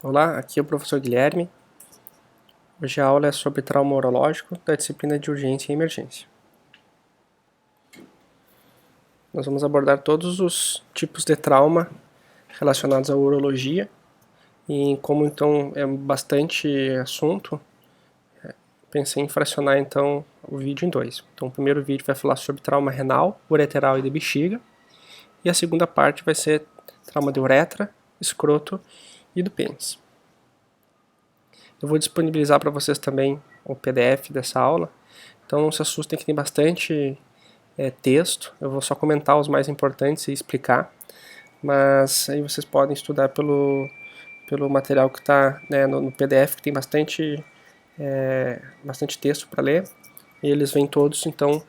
Olá, aqui é o professor Guilherme. Hoje a aula é sobre trauma urológico da disciplina de urgência e emergência. Nós vamos abordar todos os tipos de trauma relacionados à urologia e como então é bastante assunto, pensei em fracionar então o vídeo em dois. Então o primeiro vídeo vai falar sobre trauma renal, ureteral e de bexiga e a segunda parte vai ser trauma de uretra, escroto e do pênis. Eu vou disponibilizar para vocês também o PDF dessa aula, então não se assustem que tem bastante texto, eu vou só comentar os mais importantes e explicar, mas aí vocês podem estudar pelo material que está, né, no PDF, que tem bastante texto para ler, e eles vêm todos então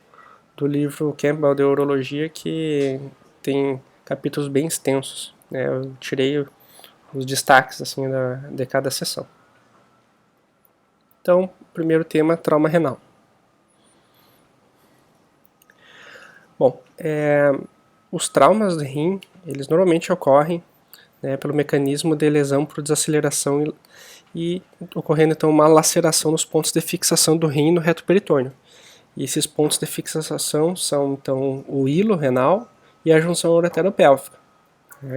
do livro Campbell de Urologia, que tem capítulos bem extensos, né, eu tirei os destaques assim, de cada sessão. Então, primeiro tema, trauma renal. Bom, os traumas de rim, eles normalmente ocorrem, né, pelo mecanismo de lesão por desaceleração e ocorrendo então uma laceração nos pontos de fixação do rim no reto peritônio. E esses pontos de fixação são então o hilo renal e a junção ureteropélvica.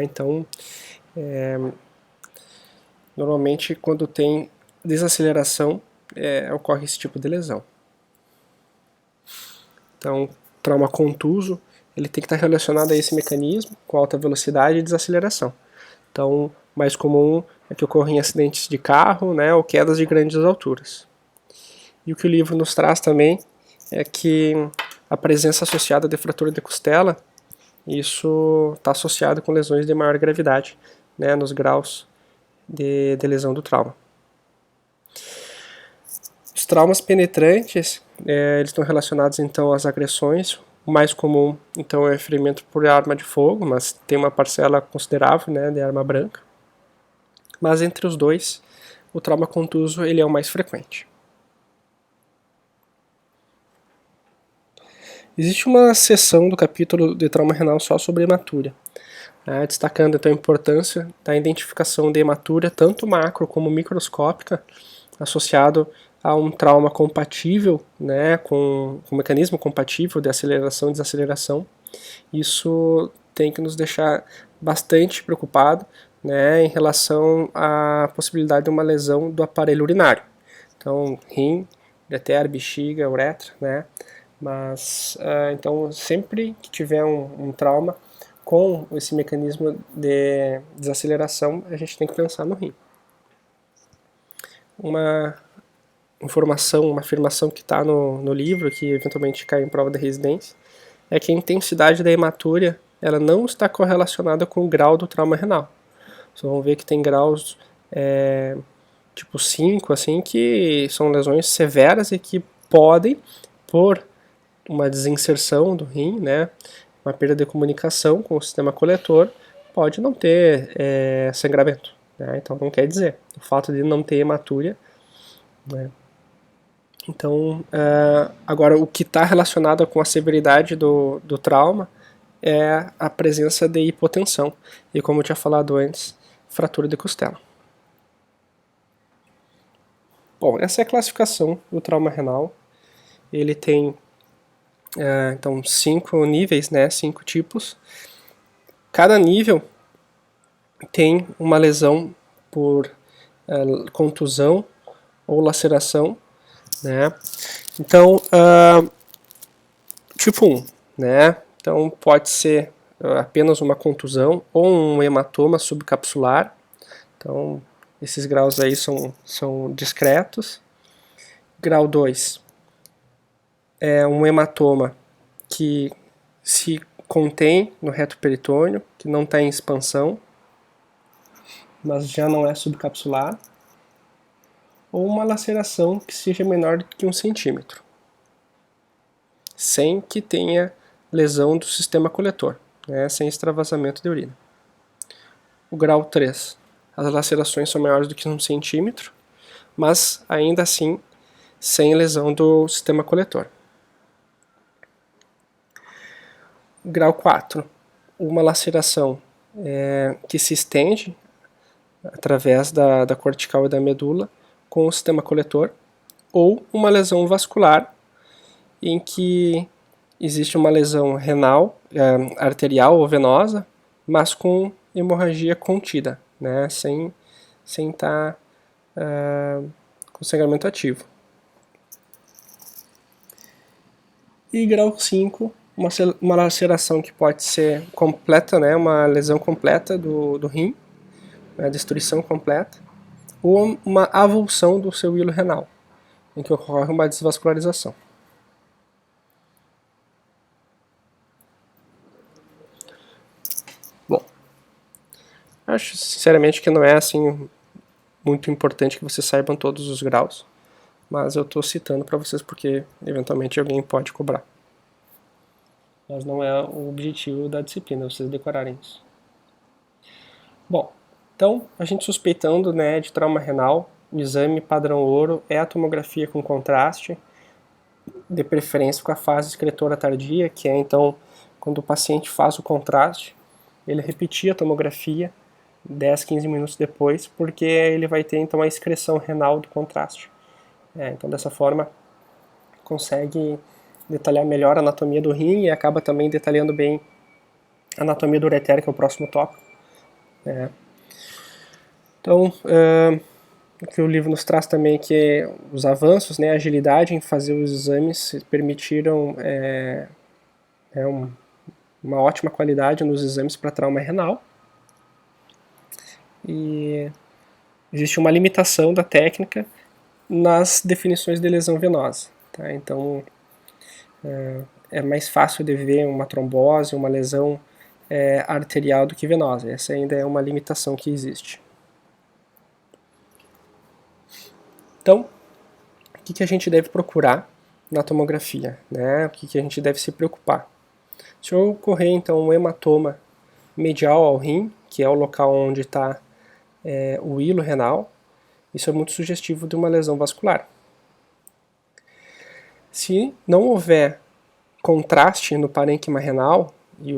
Então, normalmente quando tem desaceleração, ocorre esse tipo de lesão. Então, trauma contuso, ele tem que estar relacionado a esse mecanismo com alta velocidade e desaceleração. Então, mais comum é que ocorra em acidentes de carro, né, ou quedas de grandes alturas. E o que o livro nos traz também é que a presença associada de fratura de costela, isso está associado com lesões de maior gravidade, né, nos graus de lesão do trauma. Os traumas penetrantes, eles estão relacionados então às agressões. O mais comum então é o ferimento por arma de fogo, mas tem uma parcela considerável, né, de arma branca. Mas entre os dois, o trauma contuso ele é o mais frequente. Existe uma seção do capítulo de trauma renal só sobre hematúria, destacando então a importância da identificação de hematúria, tanto macro como microscópica, associado a um trauma compatível, né, com um mecanismo compatível de aceleração e desaceleração. Isso tem que nos deixar bastante preocupado, né, em relação à possibilidade de uma lesão do aparelho urinário. Então, rim, ureter, bexiga, uretra, né, mas então sempre que tiver um trauma com esse mecanismo de desaceleração, a gente tem que pensar no rim. Uma informação, uma afirmação que está no livro, que eventualmente cai em prova de residência, é que a intensidade da hematúria ela não está correlacionada com o grau do trauma renal. Vocês vão ver que tem graus tipo 5, assim, que são lesões severas e que podem, por uma desinserção do rim, né, uma perda de comunicação com o sistema coletor, pode não ter sangramento. Né? Então não quer dizer. O fato de não ter hematúria, né? Então, agora o que está relacionado com a severidade do trauma é a presença de hipotensão e, como eu tinha falado antes, fratura de costela. Bom, essa é a classificação do trauma renal. Ele tem então 5 níveis, né, 5 tipos. Cada nível tem uma lesão por contusão ou laceração, né? Então, tipo 1, né? Então pode ser apenas uma contusão ou um hematoma subcapsular. Então, esses graus aí são discretos. Grau 2 é um hematoma que se contém no reto peritônio, que não está em expansão, mas já não é subcapsular. Ou uma laceração que seja menor do que 1 centímetro, sem que tenha lesão do sistema coletor, né, sem extravasamento de urina. O grau 3, as lacerações são maiores do que 1 centímetro, mas ainda assim sem lesão do sistema coletor. Grau 4, uma laceração que se estende através da cortical e da medula com o sistema coletor, ou uma lesão vascular em que existe uma lesão renal, arterial ou venosa, mas com hemorragia contida, né, sem estar com sangramento ativo. E grau 5, uma laceração que pode ser completa, né, uma lesão completa do rim, né, destruição completa, ou uma avulsão do seu hilo renal, em que ocorre uma desvascularização. Bom, acho sinceramente que não é assim muito importante que vocês saibam todos os graus, mas eu estou citando para vocês porque eventualmente alguém pode cobrar. Mas não é o objetivo da disciplina, vocês decorarem isso. Bom, então a gente suspeitando, né, de trauma renal, o exame padrão ouro é a tomografia com contraste, de preferência com a fase excretora tardia, que é então quando o paciente faz o contraste, ele repetir a tomografia 10, 15 minutos depois, porque ele vai ter então a excreção renal do contraste. Então dessa forma consegue detalhar melhor a anatomia do rim e acaba também detalhando bem a anatomia do ureter, que é o próximo tópico. Então, o que o livro nos traz também é que os avanços, né, a agilidade em fazer os exames permitiram uma ótima qualidade nos exames para trauma renal. E existe uma limitação da técnica nas definições de lesão venosa. Tá? Então, é mais fácil de ver uma trombose, uma lesão arterial do que venosa. Essa ainda é uma limitação que existe. Então, o que a gente deve procurar na tomografia? Né? O que a gente deve se preocupar? Se ocorrer, então, um hematoma medial ao rim, que é o local onde está o hilo renal, isso é muito sugestivo de uma lesão vascular. Se não houver contraste no parênquima renal, e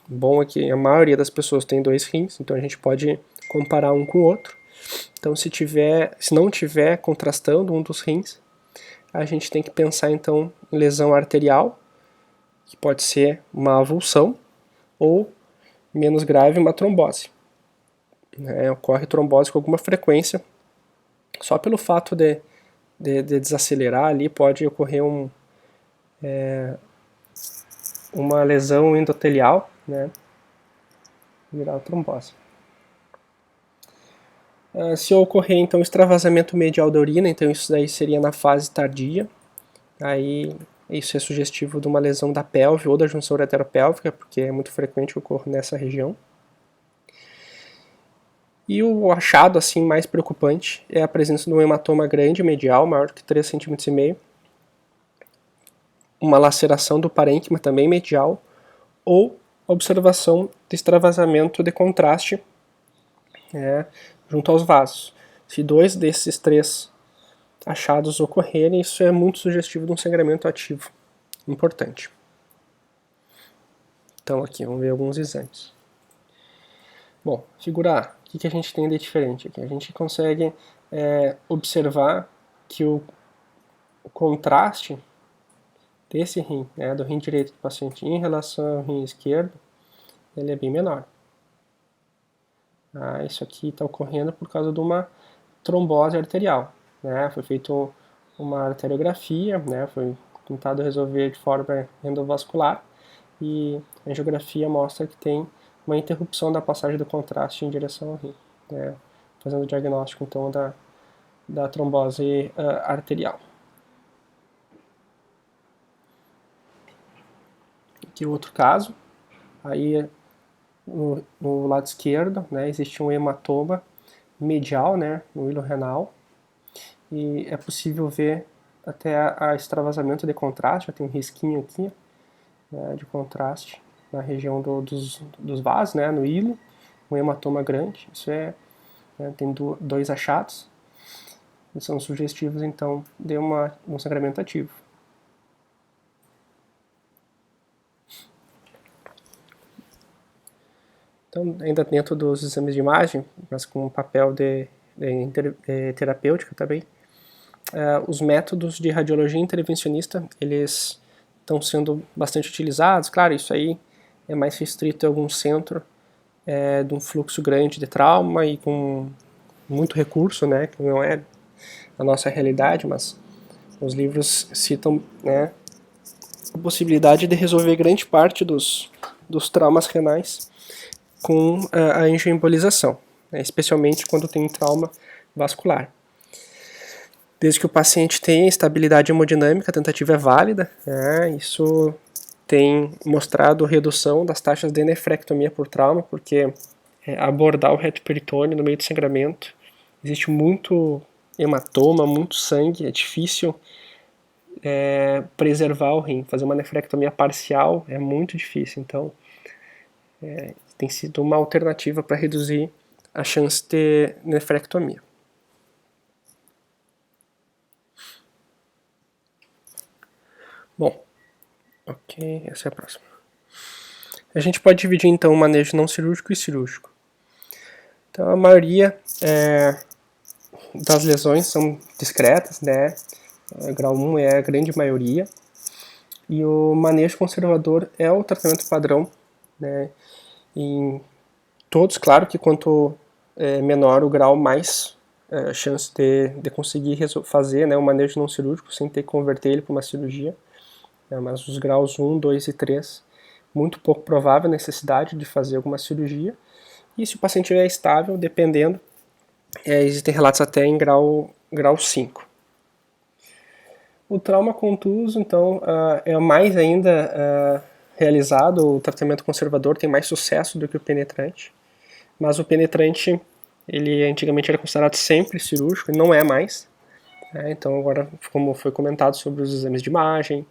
bom é que a maioria das pessoas tem 2 rins, então a gente pode comparar um com o outro. Então se não tiver contrastando um dos rins, a gente tem que pensar então em lesão arterial, que pode ser uma avulsão, ou menos grave, uma trombose. Ocorre trombose com alguma frequência, só pelo fato de desacelerar ali pode ocorrer uma lesão endotelial, né, virar trombose. Se ocorrer então extravasamento medial da urina, então isso daí seria na fase tardia, aí isso é sugestivo de uma lesão da pelve ou da junção ureteropélvica, porque é muito frequente que ocorre nessa região. E o achado assim mais preocupante é a presença de um hematoma grande medial, maior que 3,5 cm, uma laceração do parênquima também medial, ou observação de extravasamento de contraste junto aos vasos. Se 2 desses 3 achados ocorrerem, isso é muito sugestivo de um sangramento ativo importante. Então aqui, vamos ver alguns exames. Bom, figura A, o que a gente tem de diferente aqui? A gente consegue observar que o contraste desse rim, do rim direito do paciente em relação ao rim esquerdo, ele é bem menor. Isso aqui está ocorrendo por causa de uma trombose arterial. Foi feita uma arteriografia, foi tentado resolver de forma endovascular e a angiografia mostra que tem uma interrupção da passagem do contraste em direção ao rim, fazendo o diagnóstico então da trombose arterial. Aqui outro caso, aí no lado esquerdo, existe um hematoma medial, no hilo renal, e é possível ver até a extravasamento de contraste, já tem um risquinho aqui de contraste na região dos vasos, no hilo, um hematoma grande, isso tem 2 achados, e são sugestivos então de um sangramento ativo. Então, ainda dentro dos exames de imagem, mas com um papel de terapêutica também, os métodos de radiologia intervencionista, eles estão sendo bastante utilizados. Claro, isso aí é mais restrito a algum centro de um fluxo grande de trauma e com muito recurso, né, que não é a nossa realidade, mas os livros citam, né, a possibilidade de resolver grande parte dos traumas renais com a angioembolização, né, especialmente quando tem trauma vascular. Desde que o paciente tenha estabilidade hemodinâmica, a tentativa é válida, né, isso tem mostrado redução das taxas de nefrectomia por trauma, porque abordar o reto peritônio no meio do sangramento, existe muito hematoma, muito sangue, é difícil preservar o rim. Fazer uma nefrectomia parcial é muito difícil, então tem sido uma alternativa para reduzir a chance de nefrectomia. Bom, ok, essa é a próxima. A gente pode dividir então o manejo não cirúrgico e cirúrgico. Então a maioria das lesões são discretas, né? Grau 1 é a grande maioria. E o manejo conservador é o tratamento padrão, né? Em todos, claro que quanto menor o grau, mais chance de conseguir fazer, né, o manejo não cirúrgico sem ter que converter ele para uma cirurgia. Mas os graus 1, 2 e 3, muito pouco provável a necessidade de fazer alguma cirurgia. E se o paciente é estável, dependendo, existem relatos até em grau 5. O trauma contuso, então, é mais ainda realizado, o tratamento conservador tem mais sucesso do que o penetrante. Mas o penetrante, ele antigamente era considerado sempre cirúrgico, e não é mais. Então agora, como foi comentado sobre os exames de imagem,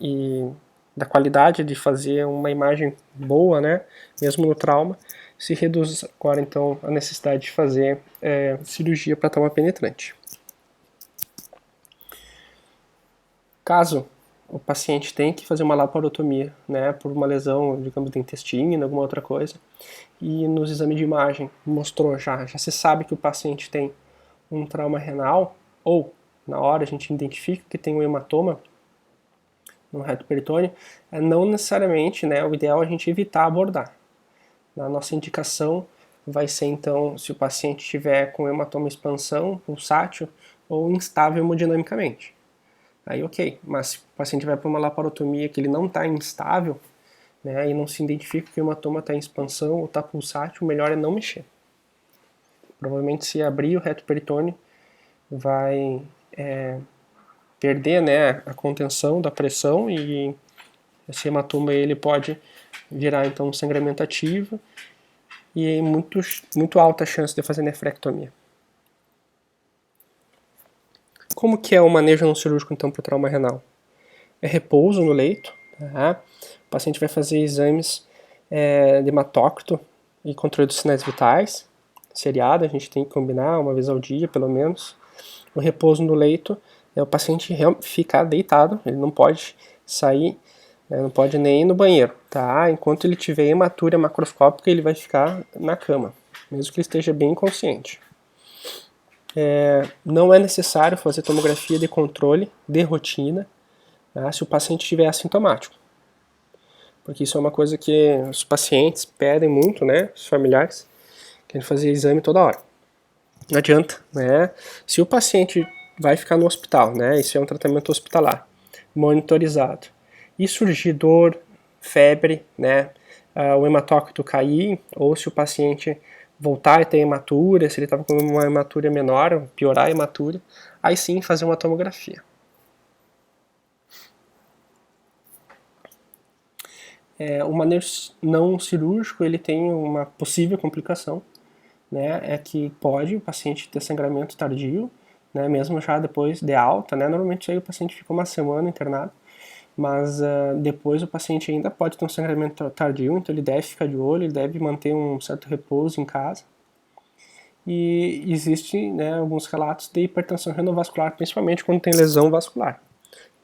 e da qualidade de fazer uma imagem boa, né, mesmo no trauma, se reduz agora então a necessidade de fazer cirurgia para trauma penetrante. Caso o paciente tenha que fazer uma laparotomia, né, por uma lesão, digamos, do intestino, alguma outra coisa, e nos exames de imagem mostrou já se sabe que o paciente tem um trauma renal, ou na hora a gente identifica que tem um hematoma no reto peritônio, não necessariamente, né, o ideal é a gente evitar abordar. A nossa indicação vai ser então se o paciente estiver com hematoma expansão, pulsátil ou instável hemodinamicamente. Aí ok, mas se o paciente vai para uma laparotomia que ele não está instável, né, e não se identifica que o hematoma está em expansão ou está pulsátil, o melhor é não mexer. Provavelmente se abrir o reto peritônio vai perder, né, a contenção da pressão e esse hematoma ele pode virar então um sangramento ativo e muito alta chance de fazer nefrectomia. Como que é o manejo não cirúrgico então para o trauma renal? É repouso no leito, tá? O paciente vai fazer exames de hematócrito e controle dos sinais vitais, seriado, a gente tem que combinar uma vez ao dia pelo menos. O repouso no leito é o paciente ficar deitado, ele não pode sair, não pode nem ir no banheiro, tá? Enquanto ele tiver hematúria macroscópica, ele vai ficar na cama, mesmo que ele esteja bem inconsciente. Não é necessário fazer tomografia de controle de rotina, tá? Se o paciente estiver assintomático, porque isso é uma coisa que os pacientes pedem muito, né? Os familiares querem fazer exame toda hora. Não adianta, né? Se o paciente vai ficar no hospital, né? Isso é um tratamento hospitalar, monitorizado, e surgir dor, febre, né? O hematócrito cair, ou se o paciente voltar a ter hematúria, se ele estava com uma hematúria menor, piorar a hematúria, aí sim fazer uma tomografia. O manejo não cirúrgico ele tem uma possível complicação, né, é que pode o paciente ter sangramento tardio, né, mesmo já depois de alta, né, normalmente aí o paciente fica uma semana internado, mas depois o paciente ainda pode ter um sangramento tardio, então ele deve ficar de olho, ele deve manter um certo repouso em casa. E existem, né, alguns relatos de hipertensão renovascular, principalmente quando tem lesão vascular,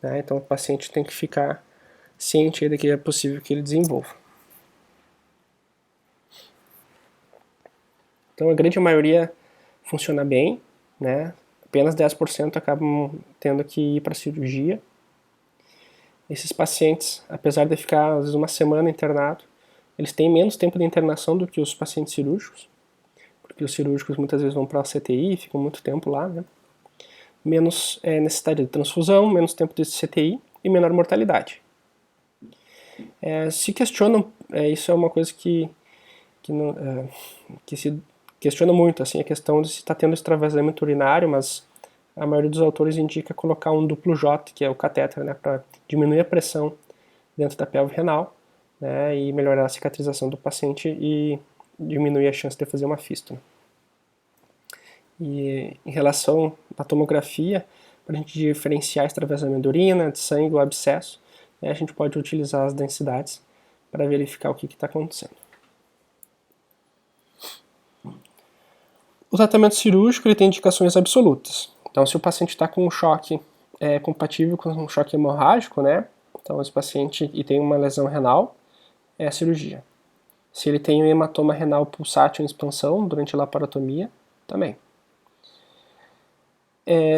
né, então o paciente tem que ficar ciente de que é possível que ele desenvolva. Então a grande maioria funciona bem, né? Apenas 10% acabam tendo que ir para cirurgia. Esses pacientes, apesar de ficar às vezes uma semana internado, eles têm menos tempo de internação do que os pacientes cirúrgicos, porque os cirúrgicos muitas vezes vão para a CTI e ficam muito tempo lá, né? Menos necessidade de transfusão, menos tempo de CTI e menor mortalidade. Se questionam, isso é uma coisa que se questiona muito, assim, a questão de se está tendo extravasamento urinário, mas a maioria dos autores indica colocar um duplo J, que é o catéter, né, para diminuir a pressão dentro da pelve renal, né, e melhorar a cicatrização do paciente e diminuir a chance de fazer uma fístula. E em relação à tomografia, para a gente diferenciar extravasamento de urina, de sangue ou abscesso, a gente pode utilizar as densidades para verificar o que está acontecendo. O tratamento cirúrgico ele tem indicações absolutas. Então, se o paciente está com um choque compatível com um choque hemorrágico, né? Então, esse paciente e tem uma lesão renal, é a cirurgia. Se ele tem um hematoma renal pulsátil em expansão durante a laparotomia, também.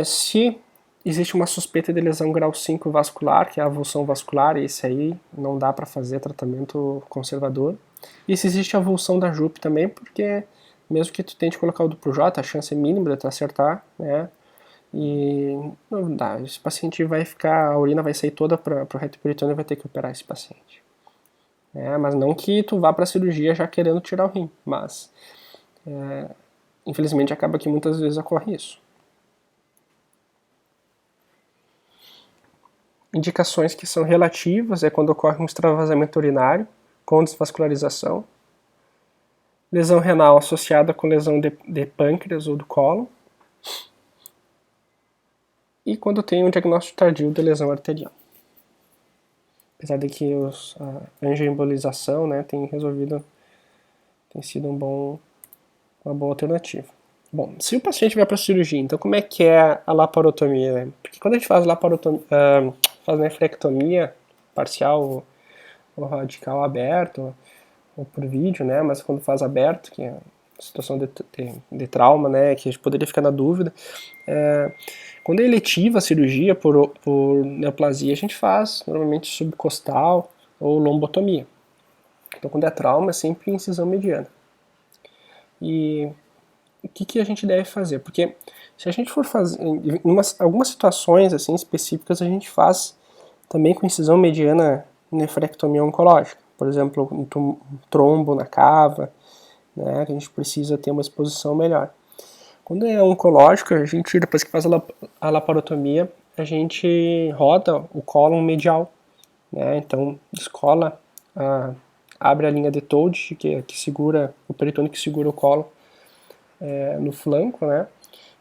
Se existe uma suspeita de lesão grau 5 vascular, que é a avulsão vascular, esse aí não dá para fazer tratamento conservador. E se existe a avulsão da JUP também, porque mesmo que tu tente colocar o duplo J, a chance é mínima de tu acertar, né? E não dá, esse paciente vai ficar, a urina vai sair toda para o reto peritônio e vai ter que operar esse paciente. Mas não que tu vá para a cirurgia já querendo tirar o rim, mas infelizmente acaba que muitas vezes ocorre isso. Indicações que são relativas é quando ocorre um extravasamento urinário com desvascularização, lesão renal associada com lesão de pâncreas ou do cólon, e quando tem um diagnóstico tardio de lesão arterial. Apesar de que a angioembolização, né, tem sido uma boa alternativa. Bom, se o paciente vai para a cirurgia, então como é que é a laparotomia? Né? Porque quando a gente faz faz nefrectomia parcial ou radical aberto, ou por vídeo, né? Mas quando faz aberto, que é situação de trauma, né? Que a gente poderia ficar na dúvida. Quando é eletiva a cirurgia por neoplasia, a gente faz normalmente subcostal ou lombotomia. Então, quando é trauma, é sempre incisão mediana. E o que a gente deve fazer? Porque se a gente for fazer, em algumas situações assim específicas, a gente faz também com incisão mediana nefrectomia oncológica. Por exemplo, um trombo na cava, né, que a gente precisa ter uma exposição melhor. Quando é oncológico, a gente, depois que faz a laparotomia, a gente roda o cólon medial, né, então descola, abre a linha de Told, que segura, o peritônio que segura o cólon no flanco, né,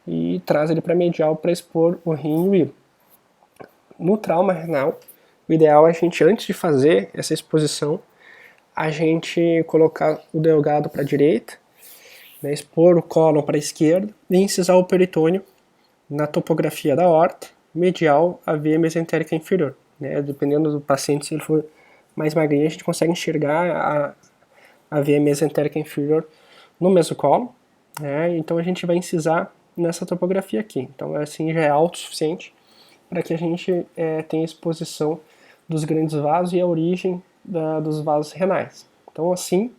e traz ele para medial para expor o rim e o hígado. No trauma renal, o ideal é a gente, antes de fazer essa exposição, a gente colocar o delgado para a direita, né, expor o cólon para a esquerda e incisar o peritônio na topografia da aorta, medial à veia mesentérica inferior. Né, dependendo do paciente, se ele for mais magrinho, a gente consegue enxergar a veia mesentérica inferior no mesocolo, né, então a gente vai incisar nessa topografia aqui. Então assim já é alto o suficiente para que a gente tenha exposição dos grandes vasos e a origem dos vasos renais. Então assim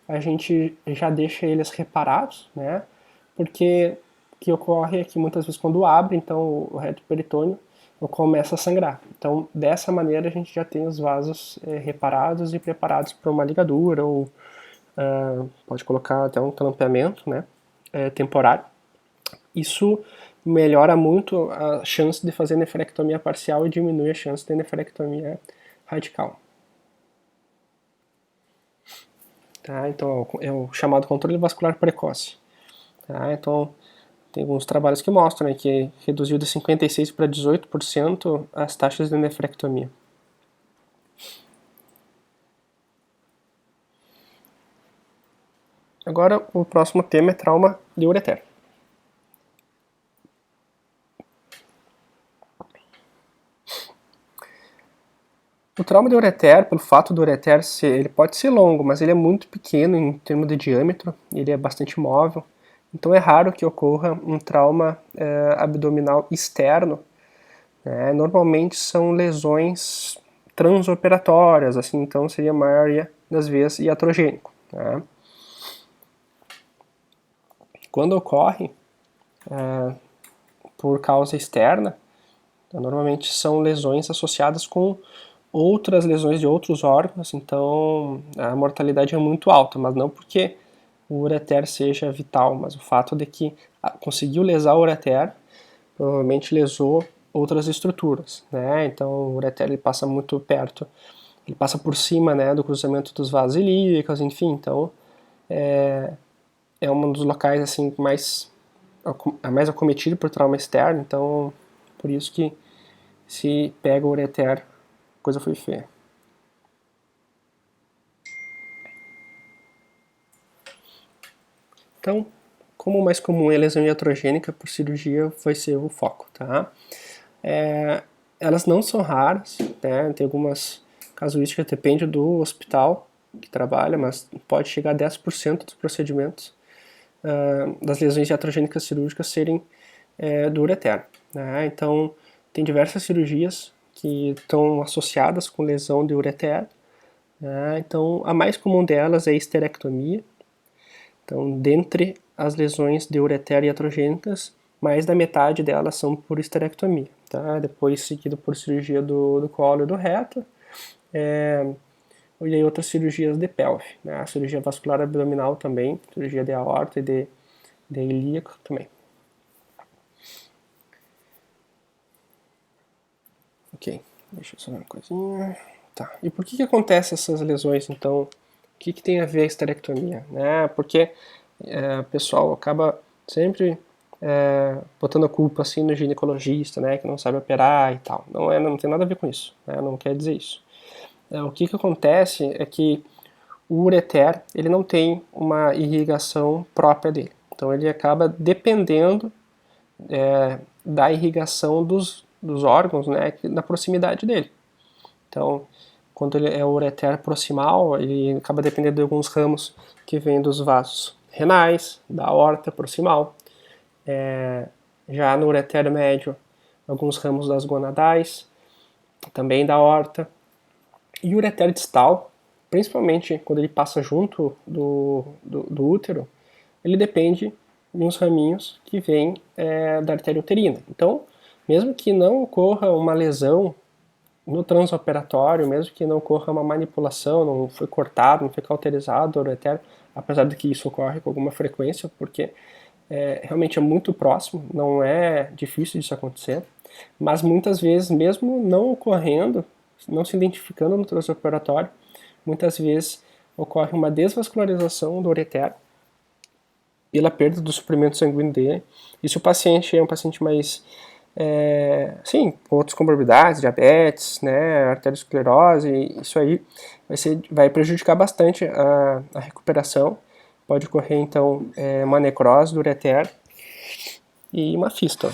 a gente já deixa eles reparados, né? Porque o que ocorre é que muitas vezes quando abre, então o reto peritônio começa a sangrar. Então dessa maneira a gente já tem os vasos reparados e preparados para uma ligadura ou pode colocar até um clampeamento, né? Temporário. Isso melhora muito a chance de fazer nefrectomia parcial e diminui a chance de nefrectomia radical. Tá? Então é o chamado controle vascular precoce. Tá? Então tem alguns trabalhos que mostram, né, que reduziu de 56% para 18% as taxas de nefrectomia. Agora o próximo tema é trauma de ureter. trauma de ureter, pelo fato do ureter ser, ele pode ser longo, mas ele é muito pequeno em termos de diâmetro, ele é bastante móvel, então é raro que ocorra um trauma abdominal externo, né? Normalmente são lesões transoperatórias, assim, então seria a maioria das vezes iatrogênico, né? Quando ocorre por causa externa, normalmente são lesões associadas com outras lesões de outros órgãos, então a mortalidade é muito alta, mas não porque o ureter seja vital, mas o fato de que conseguiu lesar o ureter, provavelmente lesou outras estruturas, né? Então o ureter ele passa muito perto, ele passa por cima, né, do cruzamento dos vasos ilíacos, enfim, então é um dos locais assim mais acometido por trauma externo, então por isso que se pega o ureter, a coisa foi feia. Então, como o mais comum é lesão iatrogênica por cirurgia, vai ser o foco, tá? Elas não são raras, né? Tem algumas casuísticas, depende do hospital que trabalha, mas pode chegar a 10% dos procedimentos das lesões iatrogênicas cirúrgicas serem do ureter, né? Então, tem diversas cirurgias que estão associadas com lesão de ureter, né? Então, a mais comum delas é a histerectomia. Então, dentre as lesões de ureter iatrogênicas, mais da metade delas são por histerectomia, tá? Depois seguido por cirurgia do colo e do reto, e aí outras cirurgias de pelve, né? A cirurgia vascular abdominal também, cirurgia de aorta e de ilíaco também. Ok, deixa eu só ver uma coisinha. Tá, e por que acontecem essas lesões, então? O que tem a ver a histerectomia? Né? Porque o pessoal acaba sempre botando a culpa assim no ginecologista, né, que não sabe operar e tal. Não tem nada a ver com isso, né? Não quer dizer isso. O que acontece é que o ureter ele não tem uma irrigação própria dele. Então ele acaba dependendo da irrigação dos órgãos, né, na proximidade dele. Então, quando ele é o ureter proximal, ele acaba dependendo de alguns ramos que vêm dos vasos renais, da aorta proximal. Já no ureter médio, alguns ramos das gonadais, também da aorta. E o ureter distal, principalmente quando ele passa junto do útero, ele depende de uns raminhos que vêm da artéria uterina. Então, mesmo que não ocorra uma lesão no transoperatório, mesmo que não ocorra uma manipulação, não foi cortado, não foi cauterizado o ureter, apesar de que isso ocorre com alguma frequência, porque realmente é muito próximo, não é difícil disso acontecer, mas muitas vezes, mesmo não ocorrendo, não se identificando no transoperatório, muitas vezes ocorre uma desvascularização do ureter pela perda do suprimento sanguíneo dele. E se o paciente é um paciente mais, sim, com outras comorbidades, diabetes, né, arteriosclerose, isso aí vai prejudicar bastante a recuperação. Pode ocorrer, então, uma necrose do ureter e uma fístula.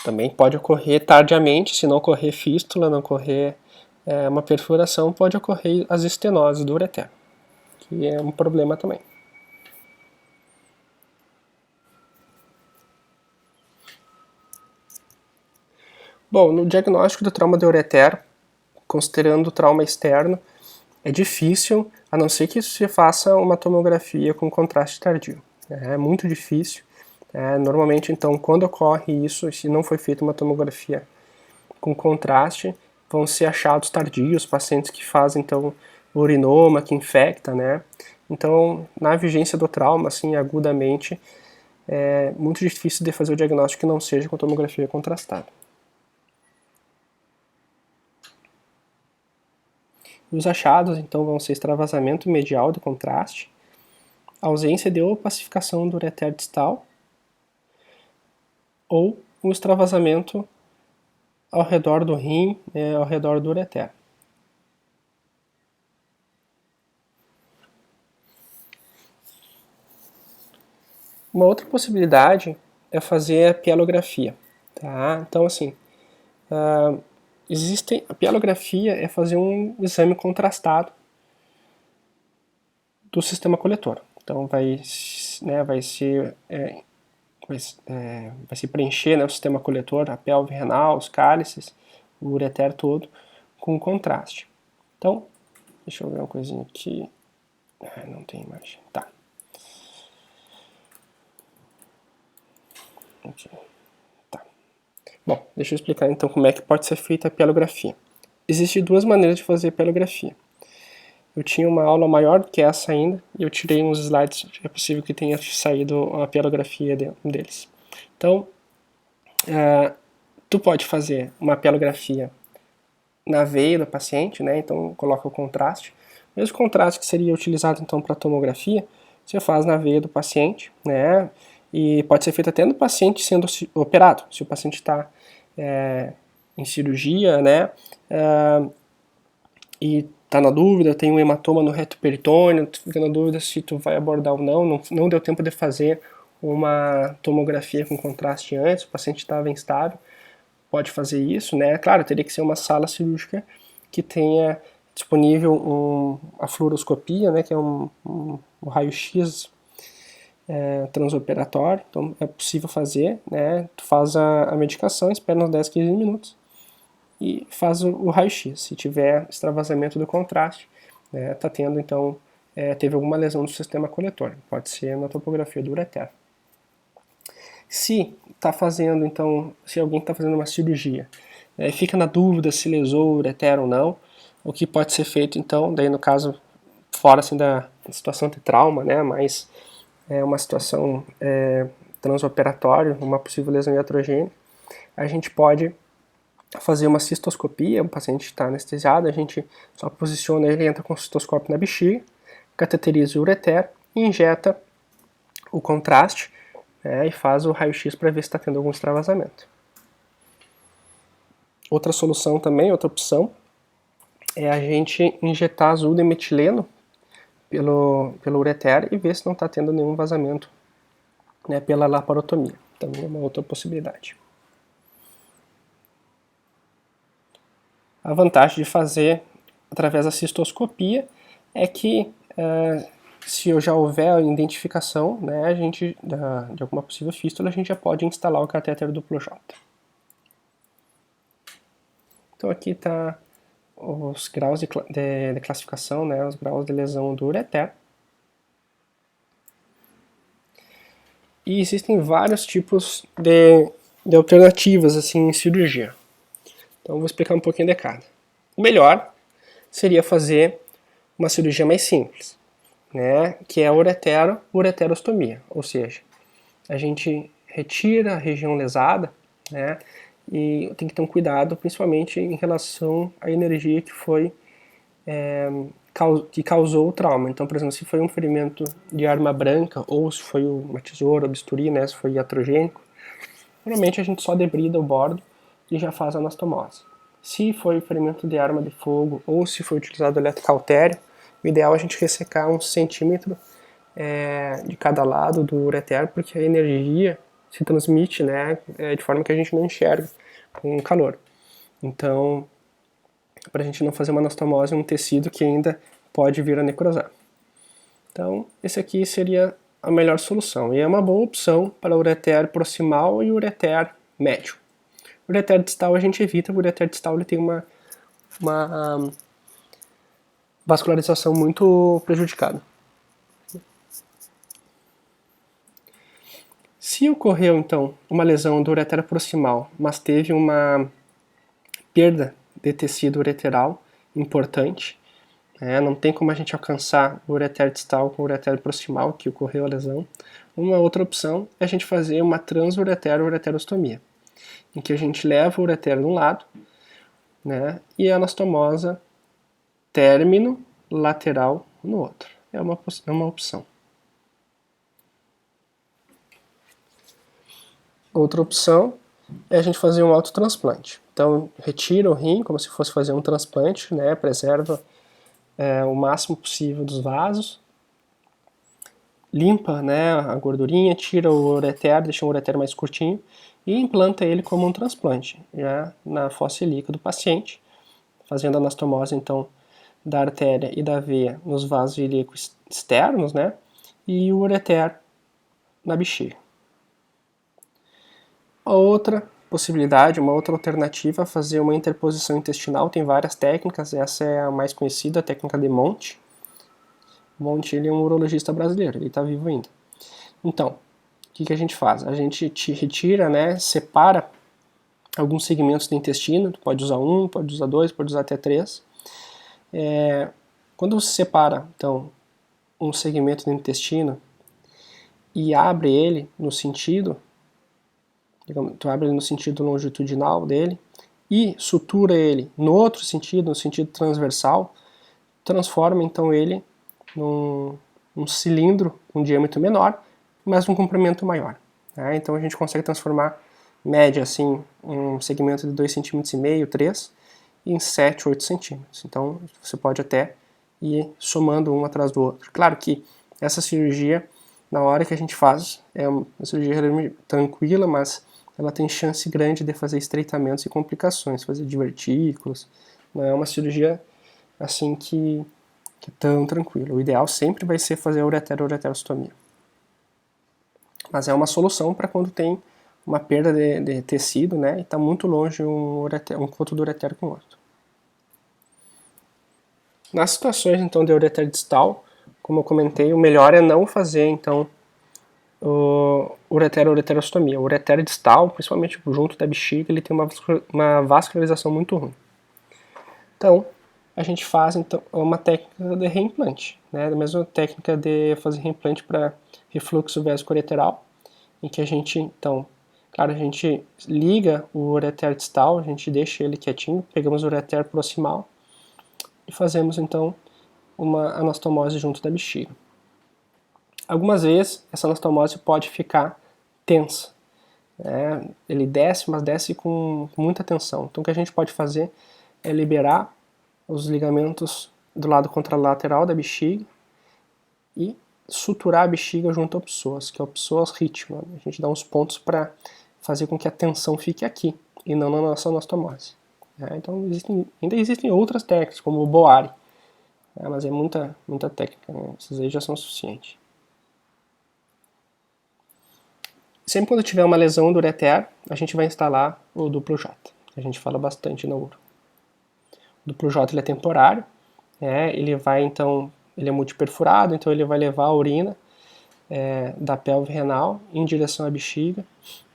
Também pode ocorrer tardiamente, se não ocorrer fístula, não ocorrer uma perfuração, pode ocorrer as estenoses do ureter, que é um problema também. Bom, no diagnóstico do trauma de ureter, considerando o trauma externo, é difícil, a não ser que se faça uma tomografia com contraste tardio. É muito difícil. Normalmente, então, quando ocorre isso, se não foi feita uma tomografia com contraste, vão ser achados tardios, pacientes que fazem, então, urinoma, que infecta, né? Então, na vigência do trauma, assim, agudamente, é muito difícil de fazer o diagnóstico que não seja com tomografia contrastada. Os achados, então, vão ser extravasamento medial de contraste, ausência de opacificação do ureter distal ou um extravasamento ao redor do rim, ao redor do ureter. Uma outra possibilidade é fazer a pielografia. Tá? Então, assim, A pielografia é fazer um exame contrastado do sistema coletor. Então vai se preencher, né, o sistema coletor, a pelve renal, os cálices, o ureter todo, com contraste. Então, deixa eu ver uma coisinha aqui. Não tem imagem. Tá. Aqui. Tá. Bom, deixa eu explicar então como é que pode ser feita a pielografia. Existem duas maneiras de fazer a pielografia. Eu tinha uma aula maior do que essa ainda, e eu tirei uns slides, é possível que tenha saído a pielografia deles. Então, tu pode fazer uma pielografia na veia do paciente, né? Então coloca o contraste. O mesmo contraste que seria utilizado então para tomografia, você faz na veia do paciente, né? E pode ser feito até no paciente sendo operado, se o paciente está em cirurgia, né? E tá na dúvida, tem um hematoma no reto peritônio, tu fica na dúvida se tu vai abordar ou não deu tempo de fazer uma tomografia com contraste antes, o paciente estava instável, pode fazer isso, né? Claro, teria que ser uma sala cirúrgica que tenha disponível a fluoroscopia, né? Que é um raio-x transoperatório, então é possível fazer, né? Tu faz a medicação, espera uns 10, 15 minutos e faz o raio-x. Se tiver extravasamento do contraste, né, tá tendo então, teve alguma lesão no sistema coletor, pode ser na topografia do ureter. Se alguém está fazendo uma cirurgia, fica na dúvida se lesou o ureter ou não, o que pode ser feito então, daí no caso, fora assim da situação de trauma, né, mas uma situação transoperatória, uma possível lesão iatrogênica, a gente pode fazer uma cistoscopia, o paciente está anestesiado, a gente só posiciona ele, entra com o cistoscópio na bexiga, cateteriza o ureter e injeta o contraste, e faz o raio-x para ver se está tendo algum extravasamento. Outra solução também, outra opção, é a gente injetar azul de metileno pelo ureter e ver se não está tendo nenhum vazamento, né, pela laparotomia. Também é uma outra possibilidade. A vantagem de fazer através da cistoscopia é que se já houver a identificação, né, a gente, de alguma possível fístula, a gente já pode instalar o catéter duplo J. Então aqui está os graus de classificação, né, os graus de lesão do ureter. E existem vários tipos de alternativas assim, em cirurgia. Então eu vou explicar um pouquinho de cada. O melhor seria fazer uma cirurgia mais simples, né, que é a ureterostomia, ou seja, a gente retira a região lesada, né, e tem que ter um cuidado, principalmente em relação à energia que que causou o trauma. Então, por exemplo, se foi um ferimento de arma branca ou se foi uma tesoura, bisturi, né, se foi iatrogênico, normalmente a gente só debrida o bordo e já faz a anastomose. Se foi ferimento de arma de fogo ou se foi utilizado eletrocautério, o ideal é a gente ressecar 1 centímetro de cada lado do ureter, porque a energia se transmite, né, de forma que a gente não enxerga com o calor. Então, para a gente não fazer uma anastomose em um tecido que ainda pode vir a necrosar. Então, esse aqui seria a melhor solução. E é uma boa opção para o ureter proximal e o ureter médio. O ureter distal a gente evita, o ureter distal ele tem uma vascularização muito prejudicada. Se ocorreu, então, uma lesão do ureter proximal, mas teve uma perda de tecido ureteral importante, não tem como a gente alcançar o ureter distal com o ureter proximal, que ocorreu a lesão. Uma outra opção é a gente fazer uma transureter-ureterostomia, em que a gente leva o ureter de um lado, né, e a anastomosa término lateral no outro. É uma opção. Outra opção é a gente fazer um autotransplante. Então, retira o rim como se fosse fazer um transplante, né, preserva o máximo possível dos vasos, limpa, né, a gordurinha, tira o ureter, deixa o ureter mais curtinho e implanta ele como um transplante, já na fossa ilíaca do paciente, fazendo a anastomose então da artéria e da veia nos vasos ilíacos externos, né, e o ureter na bexiga. A outra possibilidade, uma outra alternativa é fazer uma interposição intestinal, tem várias técnicas, essa é a mais conhecida, a técnica de Monte. Monte, ele é um urologista brasileiro, ele está vivo ainda. Então, o que a gente faz? A gente retira, né, separa alguns segmentos do intestino, pode usar um, pode usar dois, pode usar até três. Quando você separa, então, um segmento do intestino e abre ele no sentido, digamos, tu abre ele no sentido longitudinal dele e sutura ele no outro sentido, no sentido transversal, transforma então ele num cilindro com um diâmetro menor, mas um comprimento maior. Né? Então a gente consegue transformar, média assim, um segmento de 2,5 cm, 3 em 7, 8 centímetros. Então você pode até ir somando um atrás do outro. Claro que essa cirurgia, na hora que a gente faz, é uma cirurgia tranquila, mas ela tem chance grande de fazer estreitamentos e complicações, fazer divertículos. Não é uma cirurgia assim que é tão tranquila. O ideal sempre vai ser fazer a ureterostomia. Mas é uma solução para quando tem uma perda de tecido, né, e está muito longe um coto do ureter com o outro. Nas situações então de ureter distal, como eu comentei, o melhor é não fazer então ureterostomia. O ureter distal, principalmente junto da bexiga, ele tem uma vascularização muito ruim. Então, a gente faz então uma técnica de reimplante, né? A mesma técnica de fazer reimplante para refluxo vesicoureteral, em que a gente, então, claro, a gente liga o ureter distal, a gente deixa ele quietinho, pegamos o ureter proximal e fazemos então uma anastomose junto da bexiga. Algumas vezes essa anastomose pode ficar tensa, né? Ele desce, mas desce com muita tensão. Então o que a gente pode fazer é liberar os ligamentos do lado contralateral da bexiga e suturar a bexiga junto ao psoas, que é o psoas ritmo. A gente dá uns pontos para fazer com que a tensão fique aqui e não na nossa anastomose. Então ainda existem outras técnicas, como o Boari, mas é muita técnica, né? Essas aí já são suficientes. Sempre quando tiver uma lesão do ureter, a gente vai instalar o duplo J. A gente fala bastante na uro. O duplo J ele é temporário, ele vai então, ele é multiperfurado, então ele vai levar a urina da pelve renal em direção à bexiga.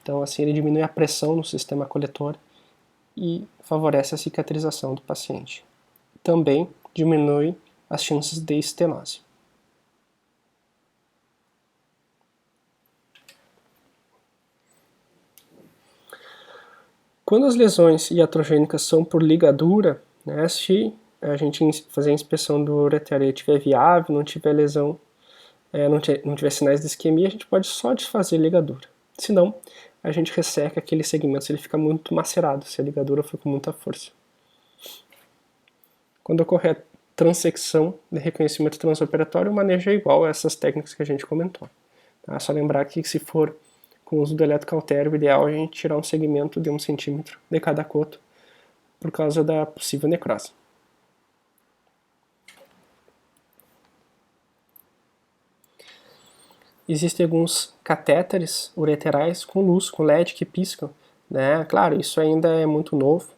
Então assim ele diminui a pressão no sistema coletor e favorece a cicatrização do paciente. Também diminui as chances de estenose. Quando as lesões iatrogênicas são por ligadura, né, se a gente fazer a inspeção do ureter e estiver viável, não tiver lesão, não tiver sinais de isquemia, a gente pode só desfazer a ligadura. Se não, a gente resseca aquele segmento se ele fica muito macerado, se a ligadura for com muita força. Quando ocorrer a transecção de reconhecimento transoperatório, o manejo é igual a essas técnicas que a gente comentou. É só lembrar que se for com o uso do eletrocautério, o ideal é a gente tirar um segmento de 1 centímetro de cada coto, por causa da possível necrose. Existem alguns catéteres ureterais com luz, com LED que piscam, né? Claro, isso ainda é muito novo,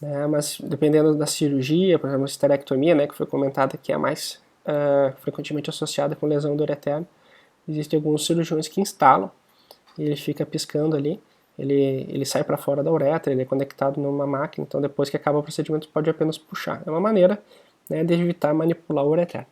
né? Mas dependendo da cirurgia, por exemplo, a esterectomia, né, que foi comentada que é a mais frequentemente associada com lesão do ureter, existem alguns cirurgiões que instalam e ele fica piscando ali, ele sai para fora da uretra, ele é conectado numa máquina, então depois que acaba o procedimento pode apenas puxar. É uma maneira, né, de evitar manipular o ureter.